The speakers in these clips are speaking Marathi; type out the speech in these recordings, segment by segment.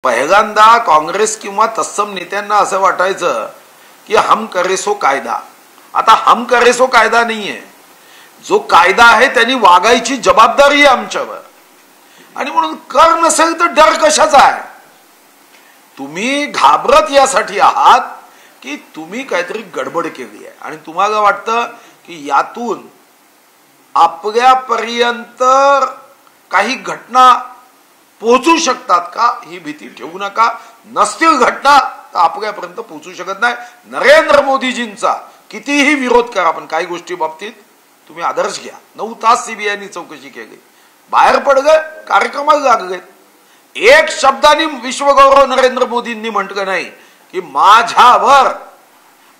पहिल्यांदा काँग्रेस किंवा तत्सम नेत्यांना असं वाटायचं की हम करे सो कायदा. आता हम करे सो कायदा नाहीये, जो कायदा आहे त्यांनी वागायची जबाबदारी आहे आमच्यावर. आणि म्हणून कर नसेल तर डर कशाचा आहे? तुम्ही घाबरत यासाठी आहात की तुम्ही काहीतरी गडबड केली आहे आणि तुम्हाला वाटतं की यातून आपल्यापर्यंत काही घटना पोहोचू शकतात का, ही भीती ठेवू नका. नसतील घटना तर आपल्यापर्यंत पोहोचू शकत नाही. नरेंद्र मोदीजींचा कितीही विरोध करा, पण काही गोष्टी बाबतीत तुम्ही आदर्श घ्या. 9 तास सीबीआयनी चौकशी केली, बाहेर पडले, कार्यक्रमाला लागले. एक शब्दाने विश्वगौरव नरेंद्र मोदींनी म्हटलं नाही की माझ्यावर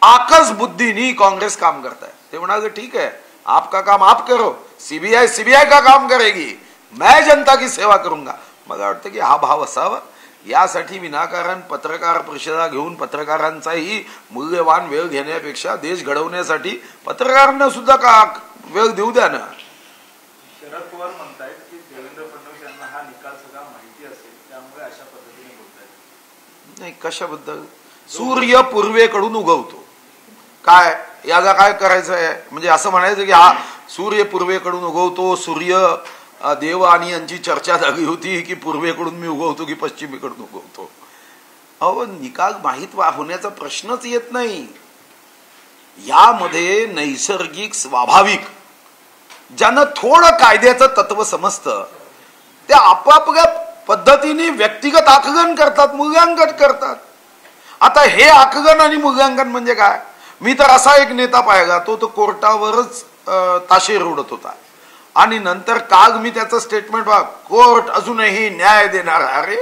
आकस बुद्धीनी काँग्रेस काम करता है. ते म्हणाले ठीक है, आपका काम आप करो, सीबीआई का काम करेगी, मैं जनता की सेवा करूंगा. मला वाटतं की हा भाव असावा. यासाठी विनाकारण पत्रकार परिषदा घेऊन पत्रकारांचाही मूल्यवान वेळ घेण्यापेक्षा देश घडवण्यासाठी पत्रकारांना सुद्धा का वेळ देऊ द्या ना. शरद पवार म्हणतायत की देवेंद्र फडणवीस यांना हा निकाल सगळा माहिती असेल, त्यामुळे अशा पद्धतीने बोलतायत. नाही, कशाबद्दल? सूर्य पूर्वेकडून उगवतो, काय याला काय करायचं आहे? म्हणजे असं म्हणायचं की हा सूर्य पूर्वेकडून उगवतो, सूर्य देव आणि यांची चर्चा झाली होती की पूर्वेकडून मी उगवतो की पश्चिमेकडून उगवतो. अहो, निकाल माहीत होण्याचा प्रश्नच येत नाही. यामध्ये नैसर्गिक स्वाभाविक ज्यांना थोडं कायद्याचं तत्व समजतं ते आपापल्या पद्धतीने व्यक्तिगत आकलन करतात, मूल्यांकन करतात. आता हे आकलन आणि मूल्यांकन म्हणजे काय? मी तर असा एक नेता पाहिला, तो कोर्टावरच ताशे रोडत होता आणि नंतर काल मी त्याचं स्टेटमेंट कोर्ट अजूनही न्याय देणार. अरे,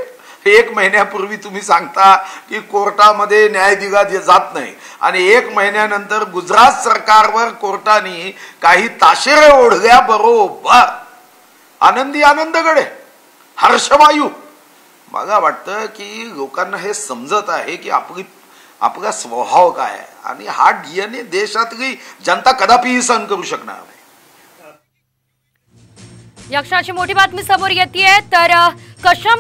1 महिन्यापूर्वी तुम्ही सांगता की कोर्टामध्ये न्याय दिला जात नाही आणि 1 महिन्यानंतर गुजरात सरकारवर कोर्टाने काही ताशेरे ओढल्या. बरोबर, आनंदी आनंदगडे, हर्षवायू. मला वाटतं की लोकांना हे समजत आहे की आपला स्वभाव काय आहे आणि हा डीएनए देशातली जनता कदापिही सहन करू शकणार नाही. या क्षणाची मोठी बातमी समोर येते तर कशा